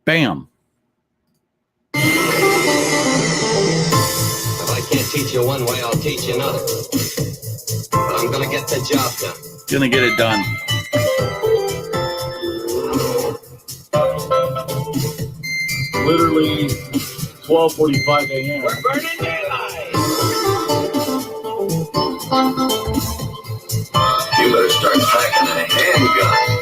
Bam. If I can't teach you one way, I'll teach you another. But I'm going to get the job done. Gonna get it done. Literally 12:45 a.m. We're burning daylight. You better start packing a handgun.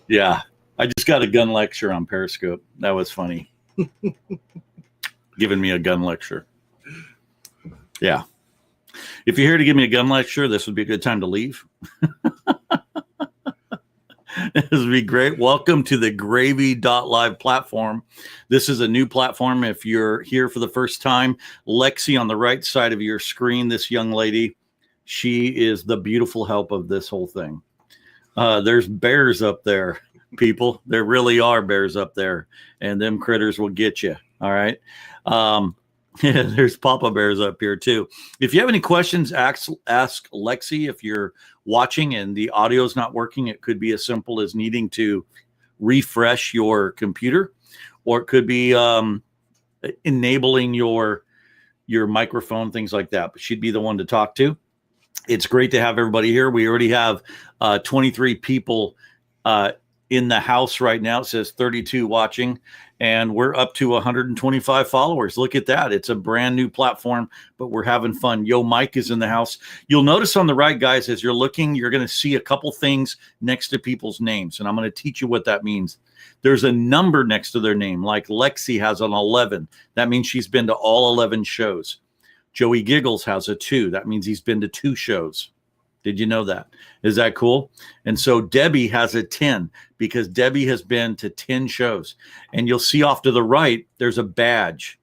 Yeah, I just got a gun lecture on Periscope. That was funny. Giving me a gun lecture. Yeah. If you're here to give me a gun lecture, this would be a good time to leave. This would be great. Welcome to the Gravy.Live platform. This is a new platform. If you're here for the first time, Lexi on the right side of your screen, this young lady, she is the beautiful help of this whole thing. There's bears up there, people. There really are bears up there, and them critters will get you. All right. There's Papa Bears up here too. If you have any questions, ask Lexi. If you're watching and the audio is not working, it could be as simple as needing to refresh your computer, or it could be enabling your microphone, things like that. But she'd be the one to talk to. It's great to have everybody here. We already have 23 people in the house right now. It says 32 watching, and we're up to 125 followers. Look at that. It's a brand new platform, but we're having fun. Yo, Mike is in the house. You'll notice on the right, guys, as you're looking, you're going to see a couple things next to people's names, and I'm going to teach you what that means. There's a number next to their name, like Lexi has an 11. That means she's been to all 11 shows. Joey Giggles has a 2. That means he's been to 2 shows. Did you know that? Is that cool? And so Debbie has a 10 because Debbie has been to 10 shows. And you'll see off to the right, there's a badge.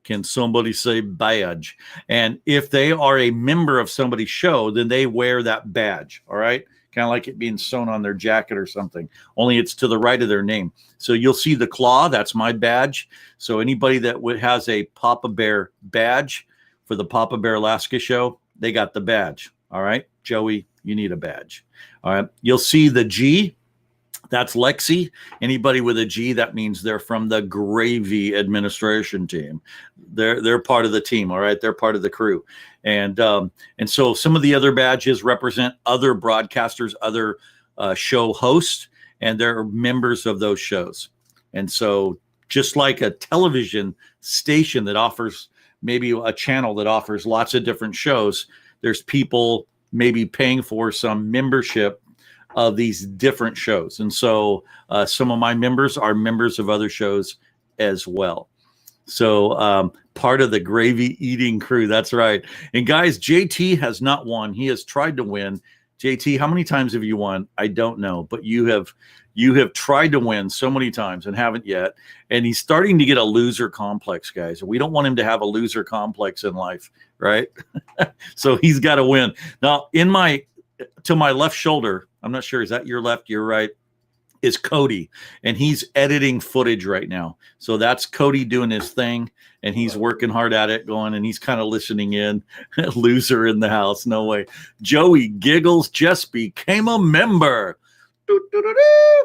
Can somebody say badge? And if they are a member of somebody's show, then they wear that badge. All right. Kind of like it being sewn on their jacket or something, only it's to the right of their name. So you'll see the claw. That's my badge. So anybody that has a Papa Bear badge for the PapaBearAlaska show, they got the badge. All right. Joey, you need a badge. All right. You'll see the G. That's Lexi. Anybody with a G, that means they're from the Gravy administration team. They're part of the team. All right. They're part of the crew. And so some of the other badges represent other broadcasters, other show hosts, and they're members of those shows. And so just like a television station that offers maybe a channel that offers lots of different shows, there's people maybe paying for some membership of these different shows. And so some of my members are members of other shows as well. So part of the gravy eating crew. That's right. And guys, JT has not won. He has tried to win. JT, how many times have you won? I don't know, but you have tried to win so many times and haven't yet. And he's starting to get a loser complex, guys. We don't want him to have a loser complex in life, right? So he's got to win. Now, to my left shoulder, I'm not sure, is that your left, your right, is Cody. And he's editing footage right now. So that's Cody doing his thing. And he's working hard at it, and he's kind of listening in. Loser in the house. No way. Joey Giggles just became a member.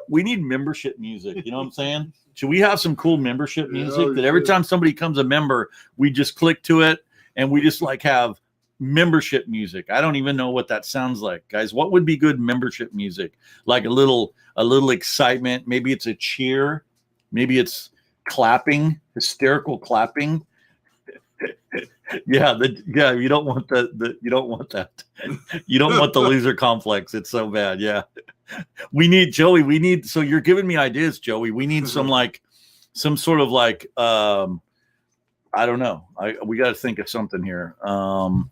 We need membership music. You know what I'm saying? Should we have some cool membership music that every time somebody becomes a member, we just click to it and we just like have membership music? I don't even know what that sounds like, guys. What would be good membership music? Like a little excitement. Maybe it's a cheer. Maybe it's clapping, hysterical clapping. Yeah, you don't want you don't want that. You don't want the loser complex. It's so bad. Yeah. So you're giving me ideas, Joey. We need some sort of I don't know. We got to think of something here. And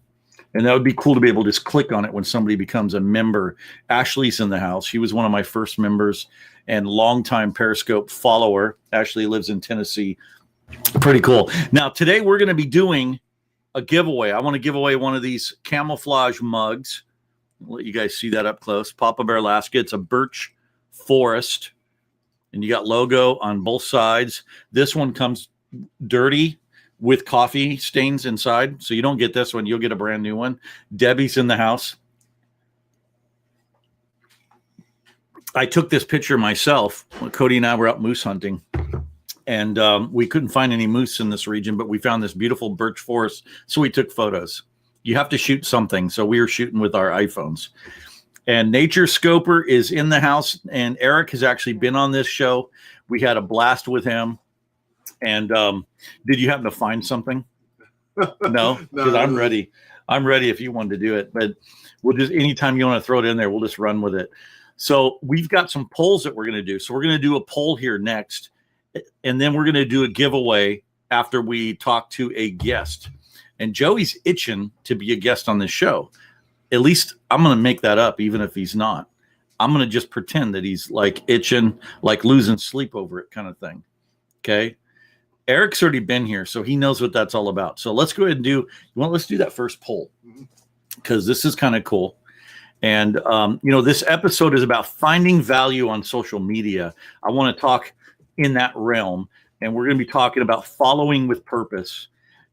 that would be cool to be able to just click on it when somebody becomes a member. Ashley's in the house. She was one of my first members and longtime Periscope follower. Ashley lives in Tennessee. Pretty cool. Now, today we're going to be doing a giveaway. I want to give away one of these camouflage mugs. I'll let you guys see that up close. PapaBearAlaska. It's a birch forest. And you got logo on both sides. This one comes dirty with coffee stains inside. So you don't get this one. You'll get a brand new one. Debbie's in the house. I took this picture myself. Cody and I were out moose hunting, and we couldn't find any moose in this region, but we found this beautiful birch forest, so we took photos. You have to shoot something, so we were shooting with our iPhones. And Nature Scoper is in the house, and Eric has actually been on this show. We had a blast with him. And did you happen to find something? No, because I'm ready. I'm ready if you wanted to do it. But we'll just, anytime you want to throw it in there, we'll just run with it. So we've got some polls that we're going to do. So we're going to do a poll here next, and then we're going to do a giveaway after we talk to a guest. And Joey's itching to be a guest on this show. At least I'm going to make that up, even if he's not. I'm going to just pretend that he's like itching, like losing sleep over it kind of thing. Okay. Eric's already been here, so he knows what that's all about. So let's go ahead and let's do that first poll, because this is kind of cool. And, this episode is about finding value on social media. I want to talk in that realm, and we're going to be talking about following with purpose.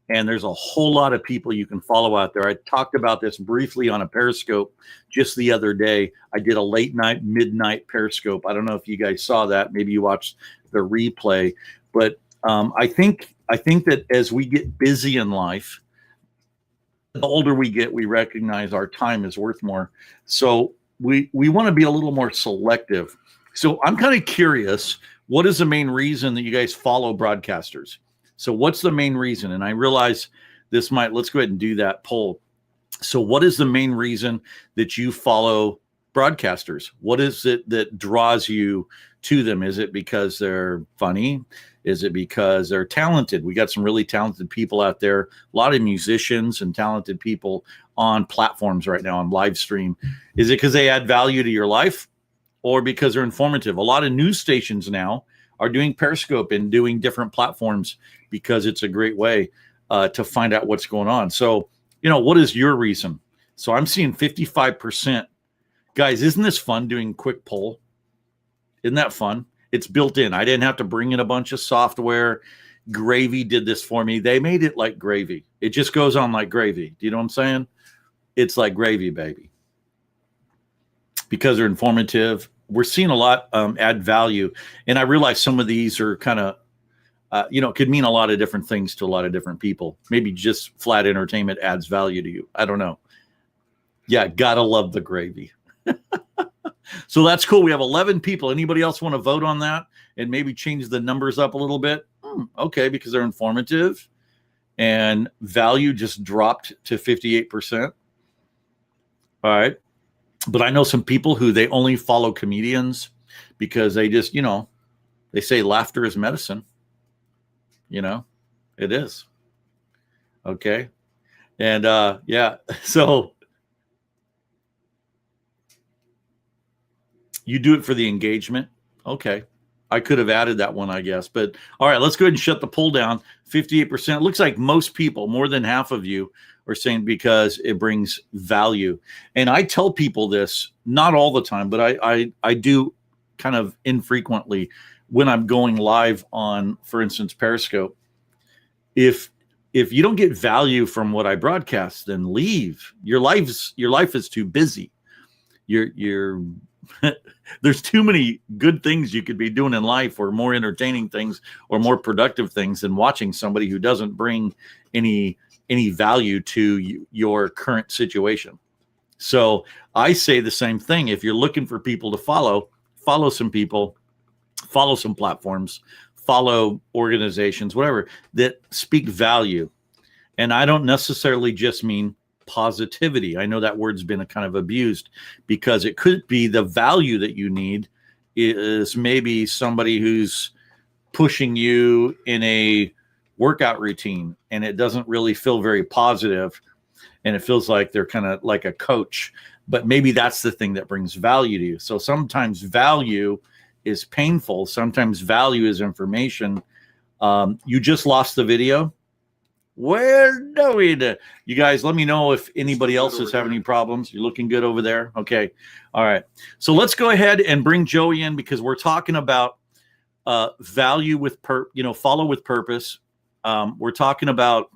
And there's a whole lot of people you can follow out there. I talked about this briefly on a Periscope just the other day. I did a late night, midnight Periscope. I don't know if you guys saw that. Maybe you watched the replay. But I think that as we get busy in life, the older we get, we recognize our time is worth more. So we want to be a little more selective. So I'm kind of curious, what is the main reason that you guys follow broadcasters? So what's the main reason? And I realize let's go ahead and do that poll. So what is the main reason that you follow broadcasters? What is it that draws you to them? Is it because they're funny? Is it because they're talented? We got some really talented people out there, a lot of musicians and talented people on platforms right now on live stream. Is it because they add value to your life, or because they're informative? A lot of news stations now are doing Periscope and doing different platforms because it's a great way to find out what's going on. So, what is your reason? So I'm seeing 55%. Guys, isn't this fun doing quick poll? Isn't that fun? It's built in. I didn't have to bring in a bunch of software. Gravy did this for me. They made it like gravy. It just goes on like gravy. Do you know what I'm saying? It's like gravy, baby. Because they're informative. We're seeing a lot add value. And I realize some of these are kind of, could mean a lot of different things to a lot of different people. Maybe just flat entertainment adds value to you. I don't know. Yeah, gotta love the gravy. So that's cool. We have 11 people. Anybody else want to vote on that and maybe change the numbers up a little bit? Okay, because they're informative and value just dropped to 58%. All right. But I know some people who they only follow comedians because they just, they say laughter is medicine. It is. Okay. And so you do it for the engagement. Okay. I could have added that one, I guess. But all right, let's go ahead and shut the poll down. 58%. It looks like most people, more than half of you, are saying because it brings value. And I tell people this, not all the time, but I do kind of infrequently when I'm going live on, for instance, Periscope. If you don't get value from what I broadcast, then leave. Your life is too busy. You're there's too many good things you could be doing in life, or more entertaining things or more productive things than watching somebody who doesn't bring any value to your current situation. So I say the same thing. If you're looking for people to follow some people, follow some platforms, follow organizations, whatever, that speak value. And I don't necessarily just mean positivity. I know that word's been kind of abused, because it could be the value that you need is maybe somebody who's pushing you in a workout routine and it doesn't really feel very positive, and it feels like they're kind of like a coach, but maybe that's the thing that brings value to you. So sometimes value is painful. Sometimes value is information. You just lost the video. Where do we do? You guys, let me know if anybody else is having any problems. You're looking good over there. Okay. All right. So let's go ahead and bring Joey in, because we're talking about value with follow with purpose. We're talking about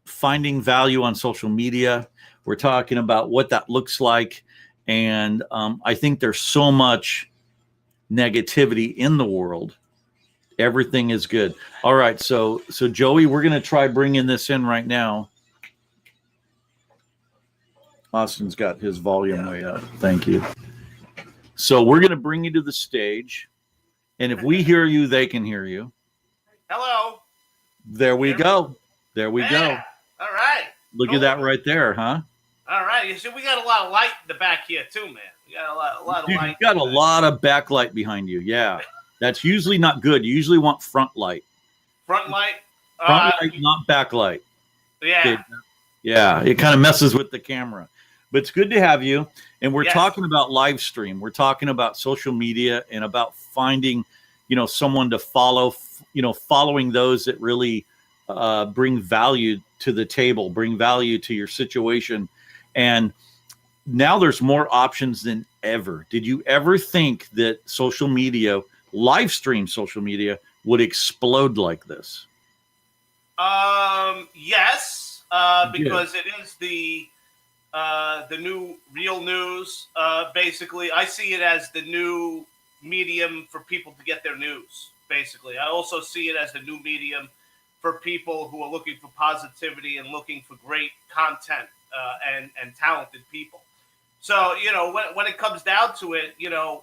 finding value on social media. We're talking about what that looks like. And I think there's so much negativity in the world. Everything is good. All right, so Joey, we're gonna try bringing this in right now. Austin's got his volume way up. Thank you. So we're gonna bring you to the stage, and if we hear you, they can hear you. Hello. There we go. There we go. All right. Look at that right there, huh? All right. You see, we got a lot of light in the back here too, man. We got a lot of Dude, light. you got a lot of backlight behind you. Yeah, that's usually not good. You usually want front light. Front light. Front light, not backlight. Yeah. Yeah, it kind of messes with the camera. But it's good to have you. And we're Yes. talking about live stream. We're talking about social media and about finding, someone to follow, following those that really bring value to the table, bring value to your situation. And now there's more options than ever. Did you ever think that social media, live stream social media, would explode like this? Yes, because it is the new real news. Basically, I see it as the new medium for people to get their news. Basically, I also see it as the new medium for people who are looking for positivity and looking for great content and talented people. So, when it comes down to it,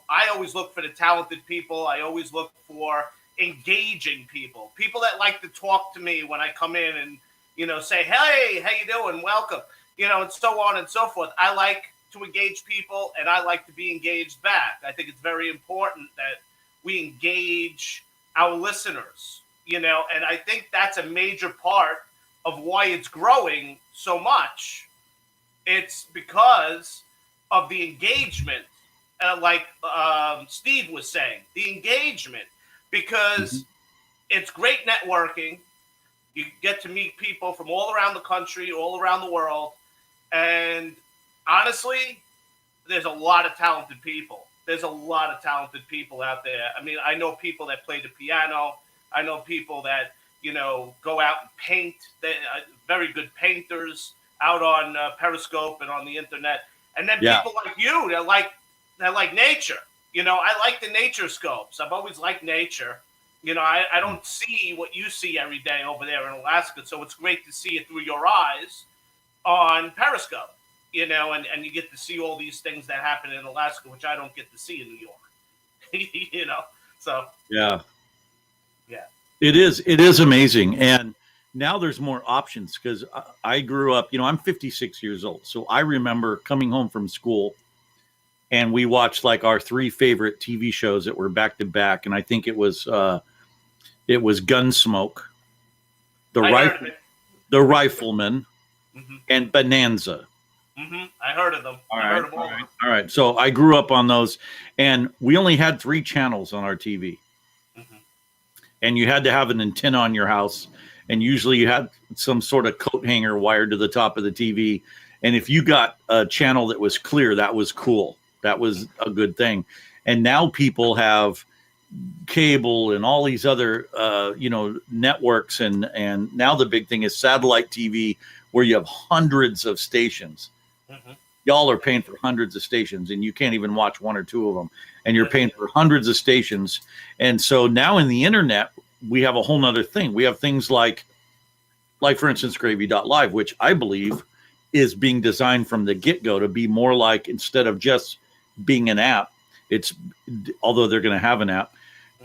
I always look for the talented people. I always look for engaging people that like to talk to me when I come in and, say, hey, how you doing? Welcome, and so on and so forth. I like to engage people and I like to be engaged back. I think it's very important that we engage our listeners, and I think that's a major part of why it's growing so much. It's because of the engagement, like Steve was saying, the engagement, because it's great networking. You get to meet people from all around the country, all around the world. And honestly, there's a lot of talented people. There's a lot of talented people out there. I mean, I know people that play the piano. I know people that, go out and paint. They're very good painters out on Periscope and on the internet. And then people like you that like nature. I like the nature scopes. I've always liked nature. I don't see what you see every day over there in Alaska. So it's great to see it through your eyes on Periscope, and you get to see all these things that happen in Alaska, which I don't get to see in New York, so. Yeah. It is amazing. And now there's more options because I grew up, I'm 56 years old. So I remember coming home from school and we watched like our three favorite TV shows that were back to back. And I think it was Gunsmoke, the Rifleman, and Bonanza. I heard of them. Heard of all. All right. So I grew up on those, and we only had 3 channels on our TV. And you had to have an antenna on your house, and usually you had some sort of coat hanger wired to the top of the TV. And if you got a channel that was clear, that was cool. That was a good thing. And now people have cable and all these other, networks. And now the big thing is satellite TV, where you have hundreds of stations. Y'all are paying for hundreds of stations, and you can't even watch 1 or 2 of them. And you're paying for hundreds of stations. And so now in the internet, we have a whole nother thing. We have things like for instance, Gravy.Live, which I believe is being designed from the get-go to be more like, instead of just being an app, although they're going to have an app,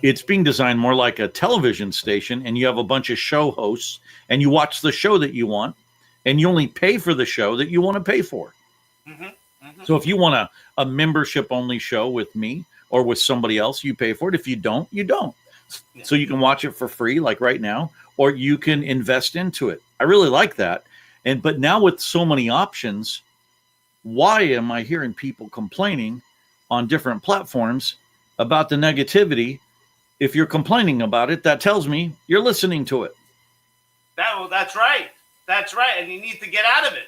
it's being designed more like a television station, and you have a bunch of show hosts, and you watch the show that you want, and you only pay for the show that you want to pay for. So if you want a membership-only show with me or with somebody else, you pay for it. If you don't, you don't. So you can watch it for free, like right now, or you can invest into it. I really like that. But now with so many options, why am I hearing people complaining on different platforms about the negativity? If you're complaining about it, that tells me you're listening to it. That's right. That's right. And you need to get out of it.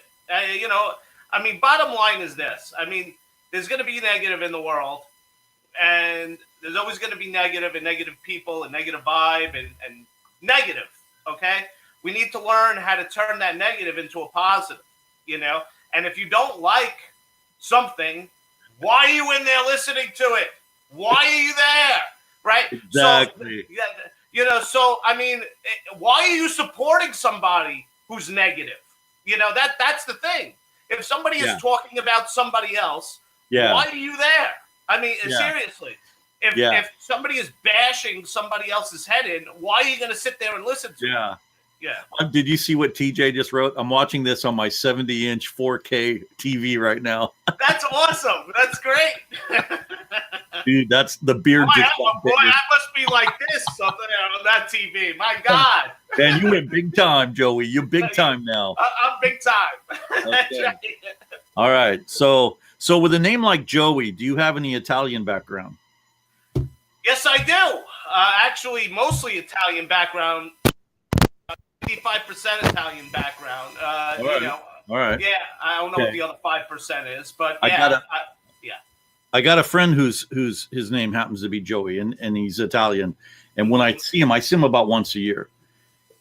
Bottom line is this. There's going to be negative in the world, and there's always going to be negative and negative people and negative vibe and negative. Okay. We need to learn how to turn that negative into a positive, And if you don't like something, Why are you in there listening to it? Why are you there? Right? Exactly. So, yeah, so I mean, why are you supporting somebody who's negative? That's the thing. If somebody is talking about somebody else, why are you there? I mean, seriously. If somebody is bashing somebody else's head in, why are you going to sit there and listen to it? Yeah. Did you see what TJ just wrote? I'm watching this on my 70-inch 4K TV right now. That's awesome. That's great. Dude, that's the beard. Boy, I must be like this on that TV. My God. Man, you went big time, Joey. You're big time now. I'm big time. Okay. All right. So with a name like Joey, do you have any Italian background? Yes, I do. Actually, mostly Italian background. 55% Italian background. All right. Yeah, I don't know what the other 5% is, but I got a friend whose his name happens to be Joey, and he's Italian. And when I see him about once a year.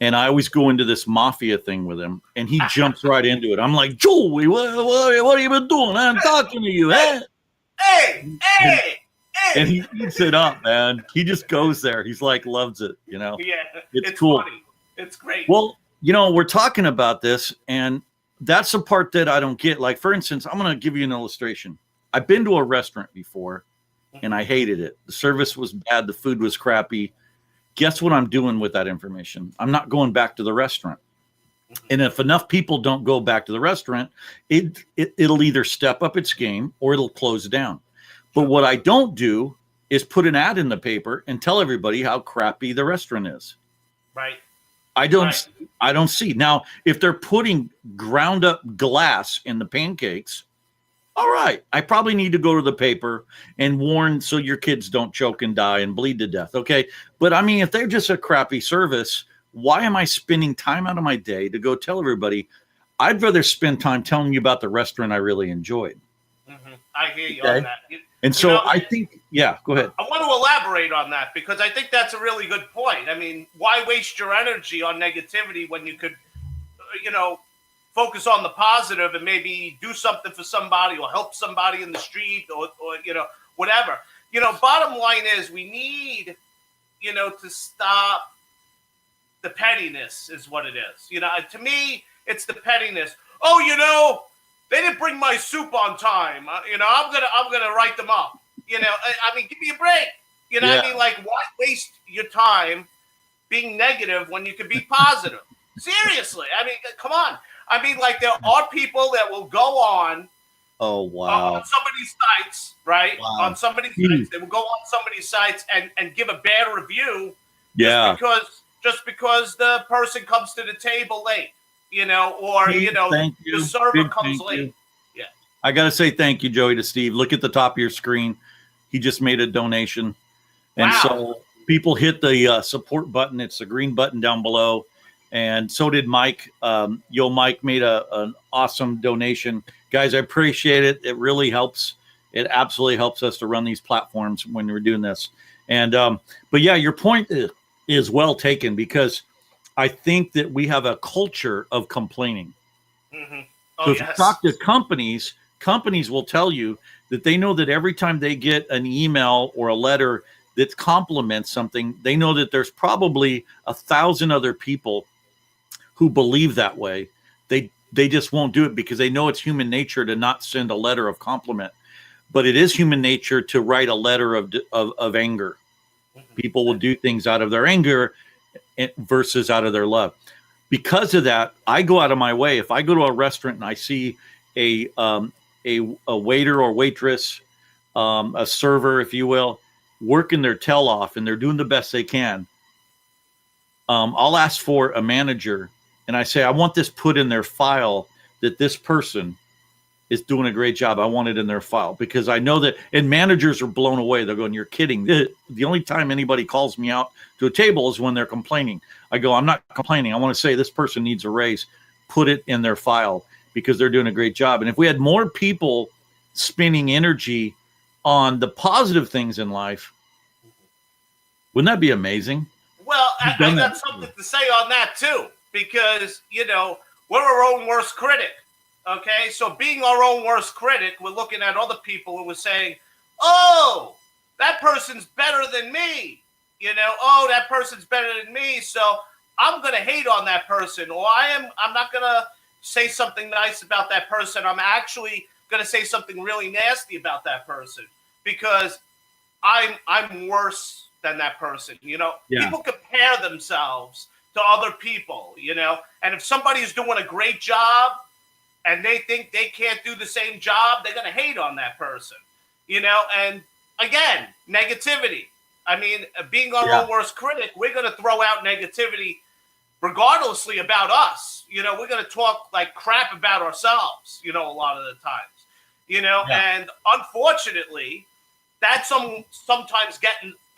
And I always go into this mafia thing with him, and he jumps right into it. I'm like, Joey, what have you been doing? I'm talking to you, huh? Hey. And he eats it up, man. He just goes there. He's like, loves it, Yeah, it's cool. Funny. It's great. Well, we're talking about this, and that's the part that I don't get. Like, for instance, I'm going to give you an illustration. I've been to a restaurant before, and I hated it. The service was bad. The food was crappy. Guess what I'm doing with that information? I'm not going back to the restaurant. And if enough people don't go back to the restaurant, it'll either step up its game or it'll close down. But what I don't do is put an ad in the paper and tell everybody how crappy the restaurant is. Right. I don't see. Now, if they're putting ground up glass in the pancakes, all right, I probably need to go to the paper and warn so your kids don't choke and die and bleed to death. Okay. But I mean, if they're just a crappy service, why am I spending time out of my day to go tell everybody? I'd rather spend time telling you about the restaurant I really enjoyed. Mm-hmm. I hear you on that. And so I think, go ahead. I want to elaborate on that because I think that's a really good point. I mean, why waste your energy on negativity when you could, focus on the positive and maybe do something for somebody or help somebody in the street or whatever. Bottom line is we need, to stop the pettiness is what it is. To me, it's the pettiness. Oh, they didn't bring my soup on time. I'm gonna write them up. I mean, give me a break. What I mean? Like, why waste your time being negative when you can be positive? Seriously, I mean, come on. I mean, like, there are people that will go on. Oh, wow. On somebody's sites, right? Wow. On somebody's sites, they will go on somebody's sites and give a bad review. Yeah. Just because the person comes to the table late. The server comes late. Yeah. I got to say thank you, Joey, to Steve. Look at the top of your screen. He just made a donation. And so people hit the support button. It's the green button down below. And so did Mike. Mike made an awesome donation. Guys, I appreciate it. It really helps. It absolutely helps us to run these platforms when we're doing this. And but yeah, your point is well taken because I think that we have a culture of complaining. Mm-hmm. So if you talk to companies will tell you that they know that every time they get an email or a letter that compliments something, they know that there's probably 1,000 other people who believe that way. They just won't do it because they know it's human nature to not send a letter of compliment, but it is human nature to write a letter of anger. People will do things out of their anger versus out of their love. Because of that, I go out of my way. If I go to a restaurant and I see a waiter or waitress, a server, if you will, working their tail off and they're doing the best they can, I'll ask for a manager and I say, I want this put in their file that this person is doing a great job. I want it in their file because I know that, and managers are blown away. They're going, you're kidding. The only time anybody calls me out to a table is when they're complaining. I go, I'm not complaining. I want to say this person needs a raise. Put it in their file because they're doing a great job. And if we had more people spending energy on the positive things in life, wouldn't that be amazing? Well, I got something to say on that too, because, we're our own worst critic. Okay, so being our own worst critic, we're looking at other people and we're saying, "Oh, that person's better than me." You know, "Oh, that person's better than me, so I'm gonna hate on that person, or I'm not gonna say something nice about that person. I'm actually gonna say something really nasty about that person because I'm worse than that person." You know, people compare themselves to other people. You know, and if somebody is doing a great job and they think they can't do the same job, they're going to hate on that person, you know? And again, negativity. I mean, being our own worst critic, we're going to throw out negativity regardlessly about us. You know, we're going to talk like crap about ourselves, you know, a lot of the times, you know? And unfortunately, that sometimes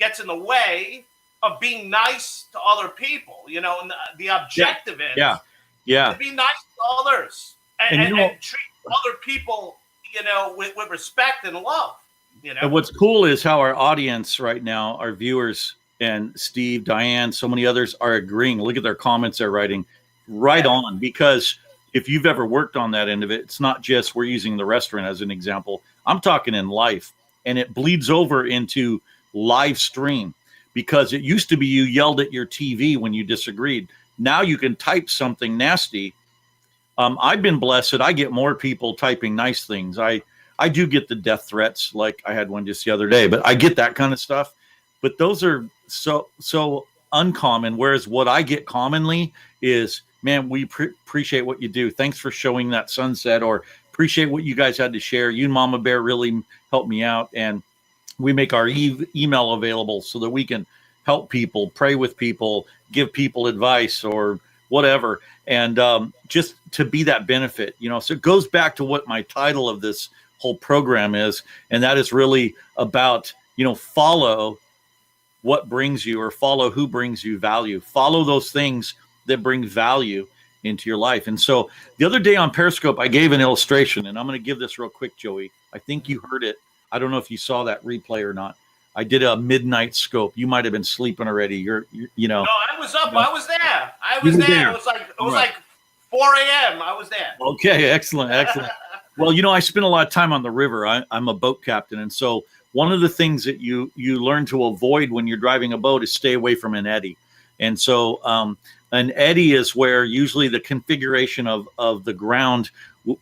gets in the way of being nice to other people, you know? And the objective is to be nice to others. And treat other people, you know, with respect and love. You know, and what's cool is how our audience right now, our viewers, and Steve, Diane, so many others are agreeing. Look at their comments they're writing. Right on, because if you've ever worked on that end of it, it's not just we're using the restaurant as an example. I'm talking in life, and it bleeds over into live stream because it used to be you yelled at your TV when you disagreed. Now you can type something nasty. I've been blessed that I get more people typing nice things. I do get the death threats, like I had one just the other day, but I get that kind of stuff. But those are so uncommon. Whereas what I get commonly is, man, we appreciate what you do. Thanks for showing that sunset, or appreciate what you guys had to share. You and Mama Bear really helped me out. And we make our email available so that we can help people, pray with people, give people advice or whatever. And just to be that benefit, you know, so it goes back to what my title of this whole program is. And that is really about, you know, follow what brings you, or follow who brings you value. Follow those things that bring value into your life. And so the other day on Periscope, I gave an illustration, and I'm going to give this real quick, Joey. I think you heard it. I don't know if you saw that replay or not. I did a midnight scope. You might have been sleeping already. You're you know. No, I was up. You know, I was there. I was there. It was like 4 a.m. I was there. Okay, excellent. Well, you know, I spend a lot of time on the river. I'm a boat captain, and so one of the things that you learn to avoid when you're driving a boat is stay away from an eddy. And so an eddy is where usually the configuration of the ground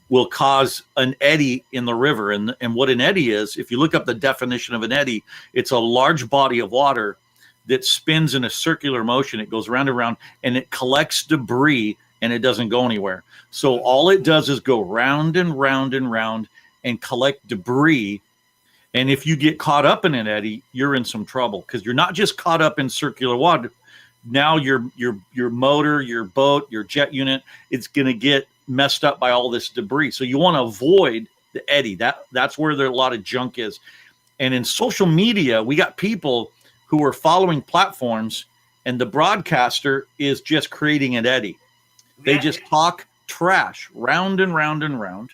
will cause an eddy in the river. And what an eddy is, if you look up the definition of an eddy, it's a large body of water that spins in a circular motion. It goes round and round, and it collects debris, and it doesn't go anywhere. So all it does is go round and round and round and collect debris. And if you get caught up in an eddy, you're in some trouble, because you're not just caught up in circular water. Now your motor, your boat, your jet unit, it's going to get messed up by all this debris. So you want to avoid the eddy. That's where a lot of junk is. And in social media, we got people who are following platforms, and the broadcaster is just creating an eddy. They just talk trash round and round and round.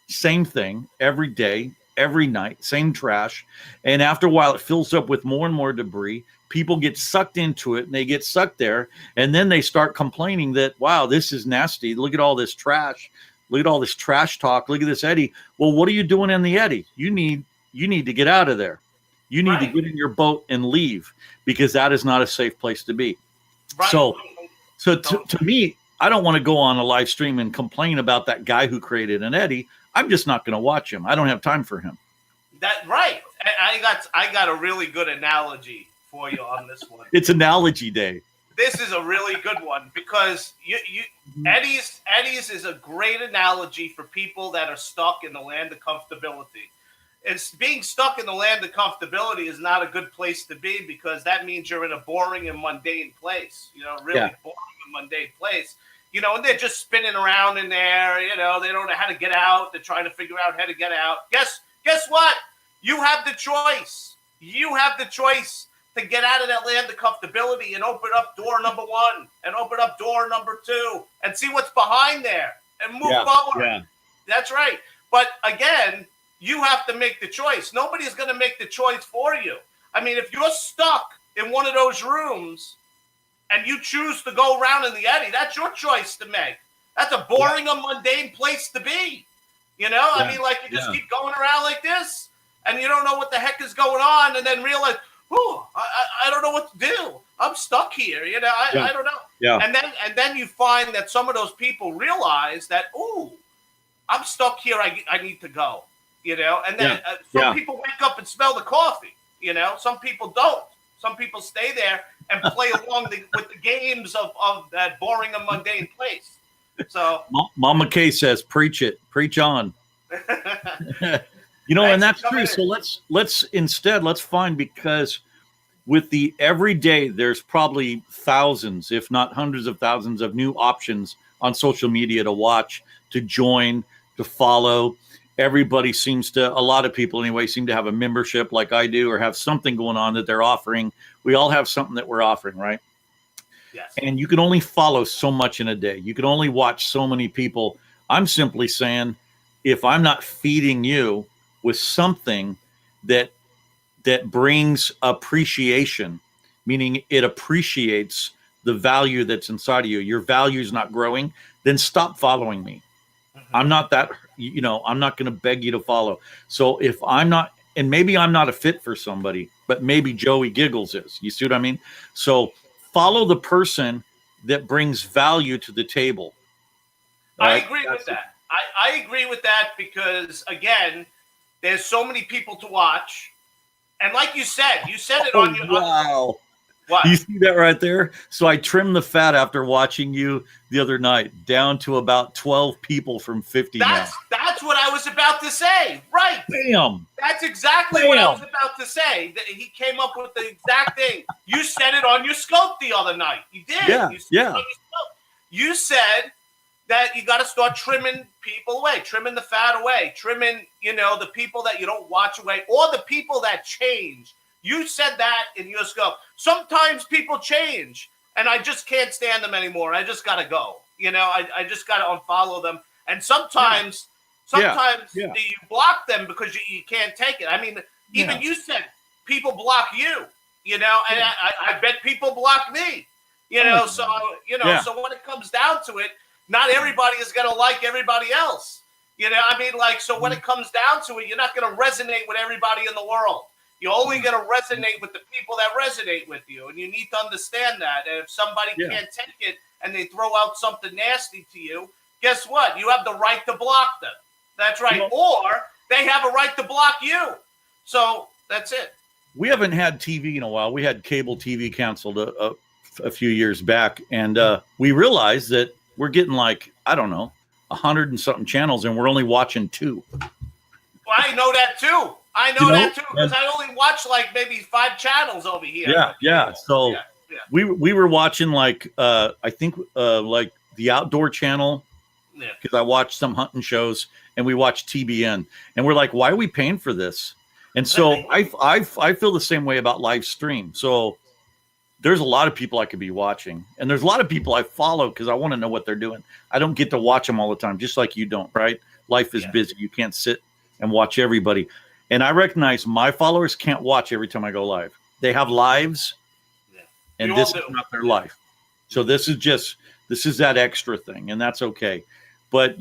Same thing every day, every night, same trash. And after a while, it fills up with more and more debris. People get sucked into it, and they get sucked there. And then they start complaining that, wow, this is nasty. Look at all this trash. Look at all this trash talk. Look at this eddy. Well, what are you doing in the eddy? You need to get out of there. You need to get in your boat and leave, because that is not a safe place to be. Right. So to me, I don't want to go on a live stream and complain about that guy who created an eddy. I'm just not going to watch him. I don't have time for him. That right. I got a really good analogy for you on this one. It's analogy day. This is a really good one, because eddies is a great analogy for people that are stuck in the land of comfortability. It's being stuck in the land of comfortability is not a good place to be, because that means you're in a boring and mundane place. You know, really boring and mundane place. You know, and they're just spinning around in there. You know, they don't know how to get out. They're trying to figure out how to get out. Guess what? You have the choice. You have the choice to get out of that land of comfortability and open up door number 1 and open up door number 2 and see what's behind there and move forward. Yeah. That's right. But again, you have to make the choice. Nobody's going to make the choice for you. I mean, if you're stuck in one of those rooms and you choose to go around in the eddy, that's your choice to make. That's a boring and mundane place to be. You know, I mean, like, you just keep going around like this, and you don't know what the heck is going on, and then realize, I don't know what to do. I'm stuck here. You know, I don't know. Yeah. And then you find that some of those people realize that, I'm stuck here. I need to go. You know, and then some people wake up and smell the coffee. You know, some people don't. Some people stay there and play along with the games of that boring and mundane place. So Mama Kay says, preach it, preach on. You know, and that's true. So let's find, because with the everyday, there's probably thousands, if not hundreds of thousands of new options on social media to watch, to join, to follow. Everybody a lot of people anyway, seem to have a membership like I do, or have something going on that they're offering. We all have something that we're offering, right? Yes. And you can only follow so much in a day. You can only watch so many people. I'm simply saying, if I'm not feeding you with something that brings appreciation, meaning it appreciates the value that's inside of you, your value is not growing, then stop following me. I'm not that, I'm not going to beg you to follow. So if I'm not, and maybe I'm not a fit for somebody, but maybe Joey Giggles is. You see what I mean? So follow the person that brings value to the table. I agree with that. I agree with that, because, again, there's so many people to watch. And like you said it on your... Wow. What? You see that right there? So I trimmed the fat after watching you the other night, down to about 12 people from 50 now. That's what I was about to say. Right. Bam. That's exactly what I was about to say. That he came up with the exact thing. You said it on your scope the other night. You did. You said that you got to start trimming people away, trimming the fat away, trimming, the people that you don't watch away, or the people that change. You said that in your scope. Sometimes people change, and I just can't stand them anymore. I just got to go. I just got to unfollow them. And sometimes you block them because you can't take it. I mean, even you said people block you, and I bet people block me, So when it comes down to it, not everybody is going to like everybody else. So when it comes down to it, you're not going to resonate with everybody in the world. You're only going to resonate with the people that resonate with you. And you need to understand that. And if somebody can't take it and they throw out something nasty to you, guess what? You have the right to block them. That's right. Or they have a right to block you. So that's it. We haven't had TV in a while. We had cable TV canceled a few years back. And we realized that we're getting 100 and something channels, and we're only watching 2. Well, I know that too. That too, because I only watch maybe 5 channels over here. Yeah. So we were watching I think the Outdoor Channel, because I watched some hunting shows, and we watched TBN, and we're like, why are we paying for this? And so I feel the same way about live stream. So there's a lot of people I could be watching, and there's a lot of people I follow because I want to know what they're doing. I don't get to watch them all the time, just like you don't, right? Life is busy. You can't sit and watch everybody. And I recognize my followers can't watch every time I go live. They have lives, and this is not their life. So this is that extra thing, and that's okay. But,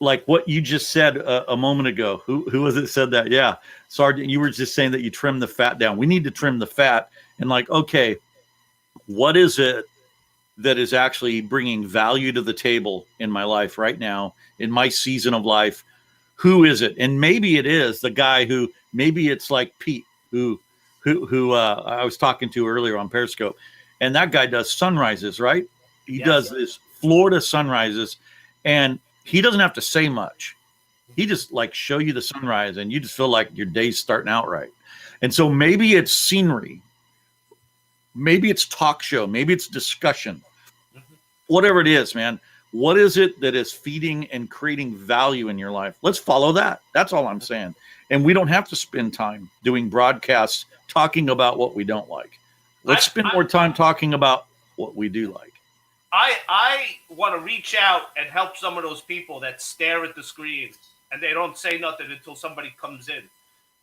like what you just said a moment ago, who was it said that? Yeah, Sergeant, you were just saying that you trim the fat down. We need to trim the fat. And okay, what is it that is actually bringing value to the table in my life right now, in my season of life? Who is it? And maybe it is the guy maybe it's like Pete, who I was talking to earlier on Periscope, and that guy does sunrises, right? He does this Florida sunrises, and he doesn't have to say much. He just show you the sunrise, and you just feel like your day's starting out right. And so maybe it's scenery, maybe it's talk show, maybe it's discussion, whatever it is, man. What is it that is feeding and creating value in your life? Let's follow that. That's all I'm saying. And we don't have to spend time doing broadcasts talking about what we don't like. Let's spend more time talking about what we do like. I want to reach out and help some of those people that stare at the screens and they don't say nothing until somebody comes in.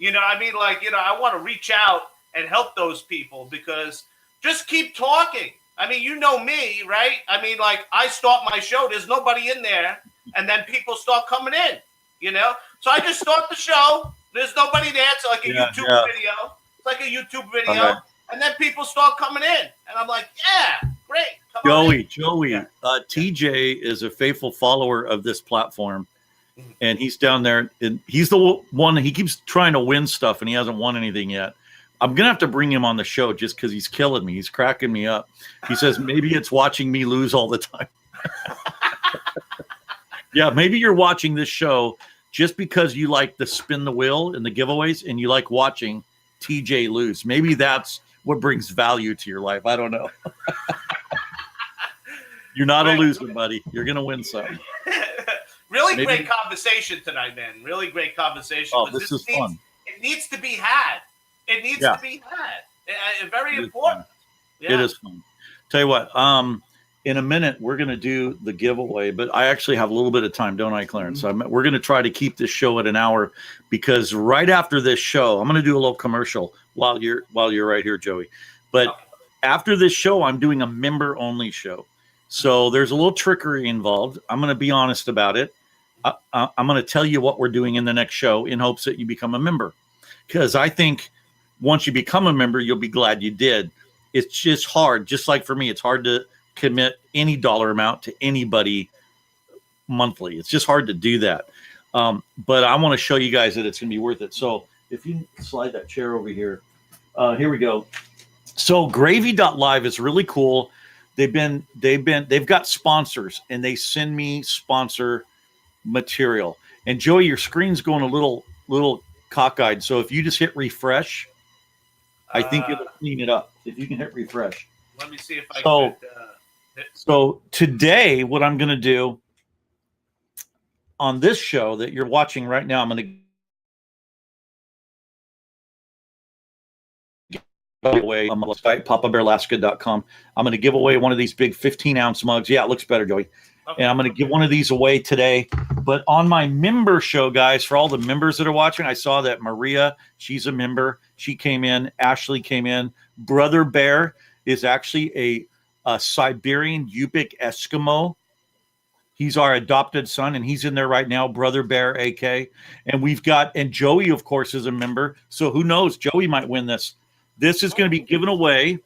I want to reach out and help those people, because just keep talking. I mean, you know me, right? I mean, like, I start my show, there's nobody in there, and then people start coming in, you know? So I just start the show, there's nobody there. It's like a YouTube video. It's like a YouTube video. Okay. And then people start coming in. And I'm like, yeah, great. Come on in. Joey, Yeah. TJ is a faithful follower of this platform. And he's down there, and he's the one, he keeps trying to win stuff, and he hasn't won anything yet. I'm going to have to bring him on the show just because he's killing me. He's cracking me up. He says, maybe it's watching me lose all the time. Yeah, maybe you're watching this show just because you like the spin the wheel and the giveaways, and you like watching TJ lose. Maybe that's what brings value to your life. I don't know. You're not a loser, buddy. You're going to win some. Really great conversation tonight, man. Really great conversation. Oh, this is fun. It needs to be had. It needs to be had. Very important. Yeah. It is fun. Tell you what, in a minute, we're going to do the giveaway, but I actually have a little bit of time, don't I, Clarence? Mm-hmm. We're going to try to keep this show at an hour, because right after this show, I'm going to do a little commercial while you're right here, Joey. But after this show, I'm doing a member-only show. So there's a little trickery involved. I'm going to be honest about it. I'm going to tell you what we're doing in the next show in hopes that you become a member, because I think once you become a member, you'll be glad you did. It's just hard. Just like for me, it's hard to commit any dollar amount to anybody monthly. It's just hard to do that. But I want to show you guys that it's going to be worth it. So if you slide that chair over here, here we go. So Gravy.Live is really cool. They've got sponsors, and they send me sponsor material. And Joey, your screen's going a little cockeyed. So if you just hit refresh, I think it'll clean it up. If you can hit refresh. Let me see if I can. So today, what I'm going to do on this show that you're watching right now, I'm going to give away on my website, PapaBearAlaska.com. I'm going to give away one of these big 15-ounce mugs. Yeah, it looks better, Joey. Okay. And I'm going to give one of these away today. But on my member show, guys, for all the members that are watching, I saw that Maria, she's a member. She came in. Ashley came in. Brother Bear is actually a Siberian Yupik Eskimo. He's our adopted son, and he's in there right now, Brother Bear, AK. And Joey, of course, is a member. So who knows? Joey might win this. This is going to be given away.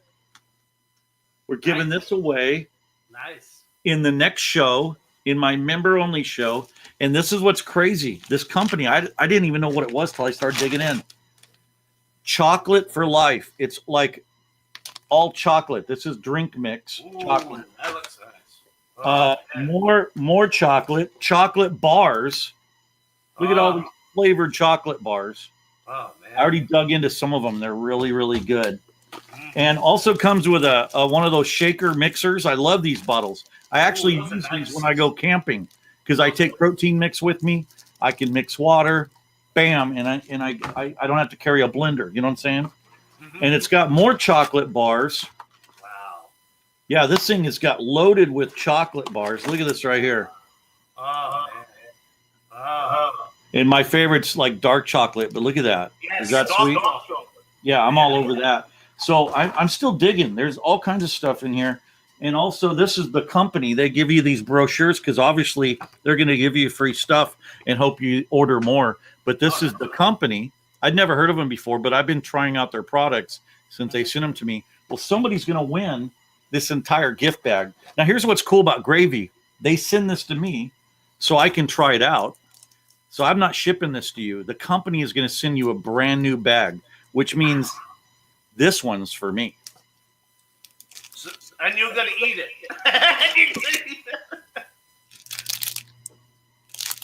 We're giving this away. Nice. In the next show, in my member-only show. And this is what's crazy. This company, I didn't even know what it was till I started digging in. Chocolate for Life. It's like all chocolate. This is drink mix. Ooh, chocolate. That looks nice. More chocolate bars. Look at all these flavored chocolate bars. Oh, man. I already dug into some of them. They're really, really good. And also comes with a one of those shaker mixers. I love these bottles. I actually use these when I go camping, because I take protein mix with me. I can mix water, bam, and I don't have to carry a blender. You know what I'm saying? Mm-hmm. And it's got more chocolate bars. Wow. Yeah, this thing has got loaded with chocolate bars. Look at this right here. Oh, man. And my favorite's like dark chocolate, but look at that. Yes, is that sweet? Yeah, I'm all over that. So I'm still digging. There's all kinds of stuff in here. And also, this is the company. They give you these brochures because obviously they're going to give you free stuff and hope you order more. But this is the company. I'd never heard of them before, but I've been trying out their products since they sent them to me. Well, somebody's going to win this entire gift bag. Now, here's what's cool about Gravy. They send this to me so I can try it out. So I'm not shipping this to you. The company is going to send you a brand new bag, which means this one's for me. And you're going to eat it.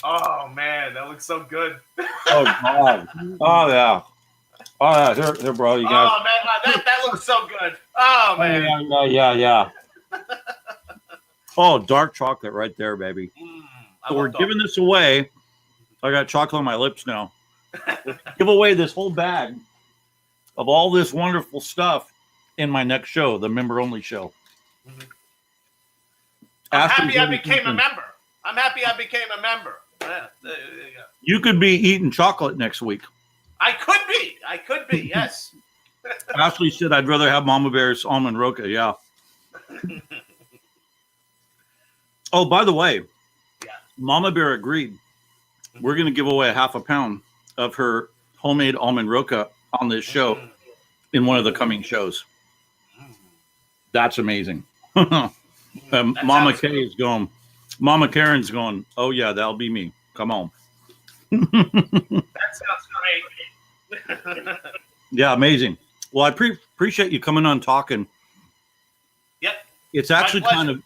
Oh, man. That looks so good. Oh, God. Oh, yeah. Oh, yeah. Here, bro. You guys. Oh, man. That looks so good. Oh, man. Yeah. Oh, dark chocolate right there, baby. So we're giving this away. I got chocolate on my lips now. Give away this whole bag of all this wonderful stuff in my next show, the member-only show. Mm-hmm. I'm happy I became a member. Yeah, there you go. You could be eating chocolate next week. I could be, yes. Ashley said I'd rather have Mama Bear's almond roca, yeah. Oh, by the way, Yeah. Mama Bear agreed. We're going to give away a half a pound of her homemade almond roca on this show in one of the coming shows. That's amazing. Mama sounds Kay is going. Mama Karen's going. Oh yeah, that'll be me. Come on. That sounds great. Yeah, amazing. Well, I appreciate you coming on talking. Yep. It's actually kind of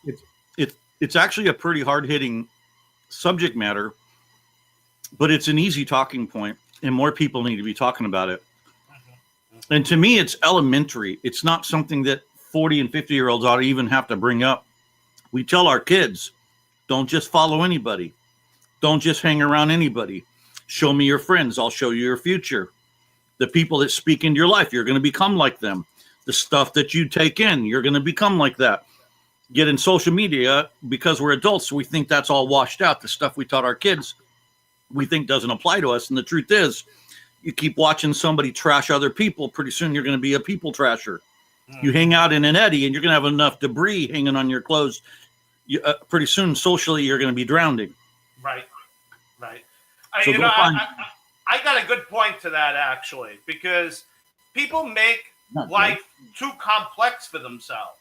it's actually a pretty hard hitting subject matter, but it's an easy talking point, and more people need to be talking about it. And to me, it's elementary. It's not something that 40 and 50-year-olds ought to even have to bring up. We tell our kids, don't just follow anybody. Don't just hang around anybody. Show me your friends. I'll show you your future. The people that speak into your life, you're going to become like them. The stuff that you take in, you're going to become like that. Get in social media, because we're adults, we think that's all washed out. The stuff we taught our kids, we think doesn't apply to us. And the truth is, you keep watching somebody trash other people, pretty soon you're going to be a people trasher. You hang out in an eddy and you're going to have enough debris hanging on your clothes. Pretty soon, socially, you're going to be drowning. Right. So I got a good point to that, actually, because people make life too complex for themselves.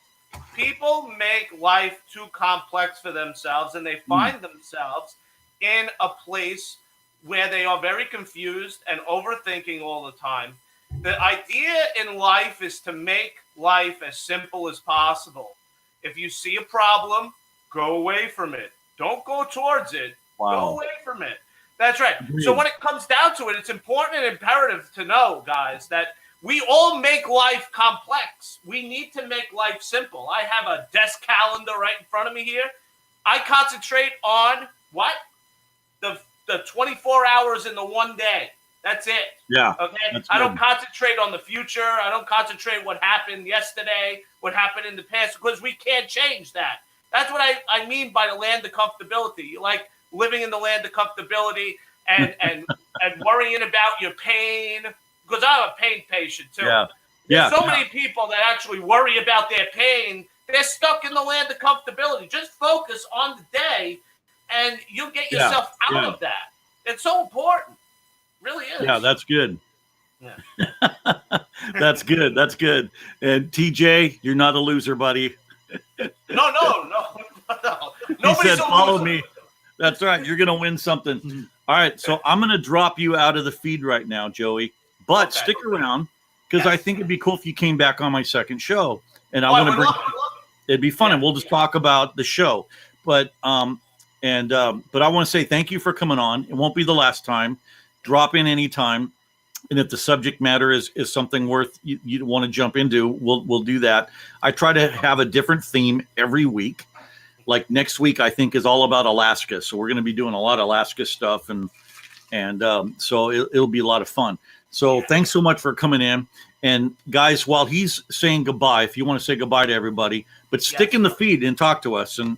People make life too complex for themselves, and they find themselves in a place where they are very confused and overthinking all the time. The idea in life is to make life as simple as possible. If you see a problem, go away from it. Don't go towards it. Wow. Go away from it. That's right. So when it comes down to it, it's important and imperative to know, guys, that we all make life complex. We need to make life simple. I have a desk calendar right in front of me here. I concentrate on what? The 24 hours in the one day. That's it. Yeah. Okay. I don't concentrate on the future. I don't concentrate what happened yesterday, what happened in the past, because we can't change that. That's what I mean by the land of comfortability. You like living in the land of comfortability and worrying about your pain, because I'm a pain patient too. Yeah. There's so many people that actually worry about their pain. They're stuck in the land of comfortability. Just focus on the day, and you'll get yourself out of that. It's so important. It really is. Yeah, that's good. Yeah. That's good. That's good. And TJ, you're not a loser, buddy. No. He said, follow me. That's right. You're going to win something. All right. So I'm going to drop you out of the feed right now, Joey. But stick around, because I think it'd be cool if you came back on my second show. And I'm going to bring it'd be fun. And we'll just talk about the show. But I want to say thank you for coming on. It won't be the last time. Drop in anytime. And if the subject matter is something worth you want to jump into, we'll do that. I try to have a different theme every week. Like next week, I think is all about Alaska. So we're going to be doing a lot of Alaska stuff, and so it'll be a lot of fun. So thanks so much for coming in. And guys, while he's saying goodbye, if you want to say goodbye to everybody, but stick in the feed and talk to us, and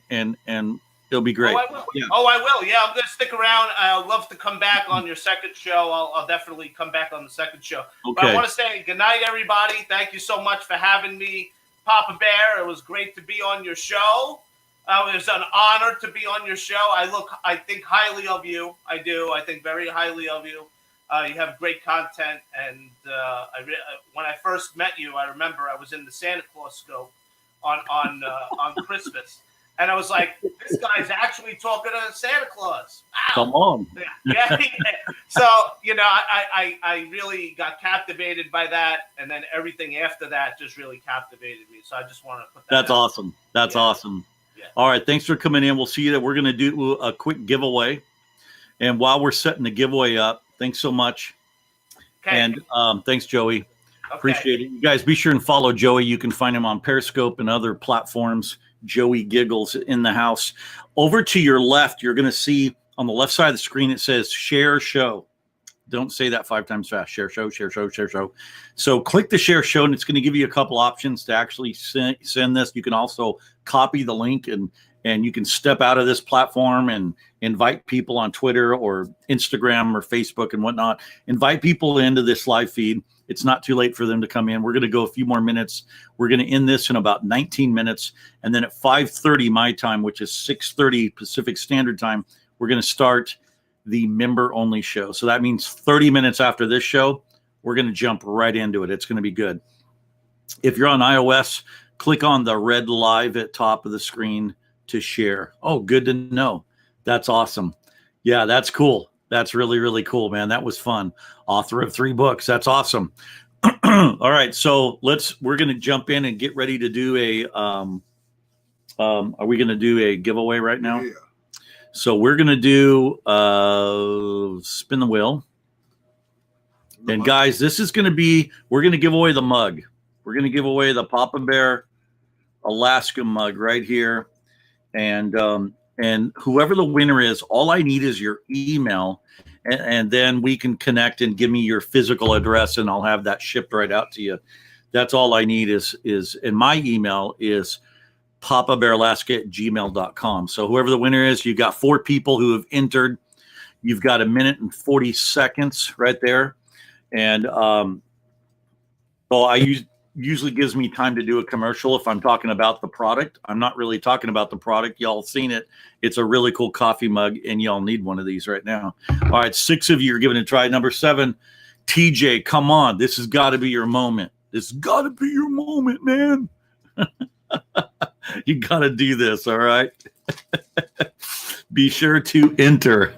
it'll be great. Oh, I will. Yeah. I'm going to stick around. I'd love to come back on your second show. I'll definitely come back on the second show. Okay. But I want to say good night, everybody. Thank you so much for having me, Papa Bear. It was great to be on your show. It was an honor to be on your show. I think highly of you. I do. I think very highly of you. You have great content. And when I first met you, I remember I was in the Santa Claus scope on Christmas. And I was like, this guy's actually talking to Santa Claus. Wow. Come on. Yeah. So, I really got captivated by that. And then everything after that just really captivated me. So I just want to put that That's out. awesome. That's awesome. Yeah. All right. Thanks for coming in. We'll see you there. We're going to do a quick giveaway. And while we're setting the giveaway up, thanks so much. Okay. And thanks, Joey. Okay. Appreciate it. You guys be sure and follow Joey. You can find him on Periscope and other platforms. Joey Giggles in the house. Over to your left, you're going to see on the left side of the screen, it says share show. Don't say that 5 times fast. Share show, share show, share show. So click the share show, and it's going to give you a couple options to actually send this. You can also copy the link, and you can step out of this platform and invite people on Twitter or Instagram or Facebook and whatnot. Invite people into this live feed. It's not too late for them to come in. We're going to go a few more minutes. We're going to end this in about 19 minutes. And then at 5:30 my time, which is 6:30 Pacific Standard Time, we're going to start the member-only show. So that means 30 minutes after this show, we're going to jump right into it. It's going to be good. If you're on iOS, click on the red live at top of the screen to share. Oh, good to know. That's awesome. Yeah, that's cool. That's really, really cool, man. That was fun. Author of 3 books. That's awesome. All right, so we're going to jump in and get ready to do are we going to do a giveaway right now? Yeah. So we're going to do spin the wheel. And guys, this is going to be, we're going to give away the mug. We're going to give away the Papa Bear Alaska mug right here. And whoever the winner is, all I need is your email, and then we can connect and give me your physical address, and I'll have that shipped right out to you. That's all I need is and my email is PapaBearAlaska@gmail.com. So whoever the winner is, you've got 4 people who have entered. You've got 1 minute and 40 seconds right there. And so usually gives me time to do a commercial if I'm talking about the product. I'm not really talking about the product. Y'all seen it. It's a really cool coffee mug, and y'all need one of these right now. All right, 6 of you are giving it a try. Number 7, TJ, come on. This has got to be your moment. This has got to be your moment, man. You got to do this, all right? Be sure to enter.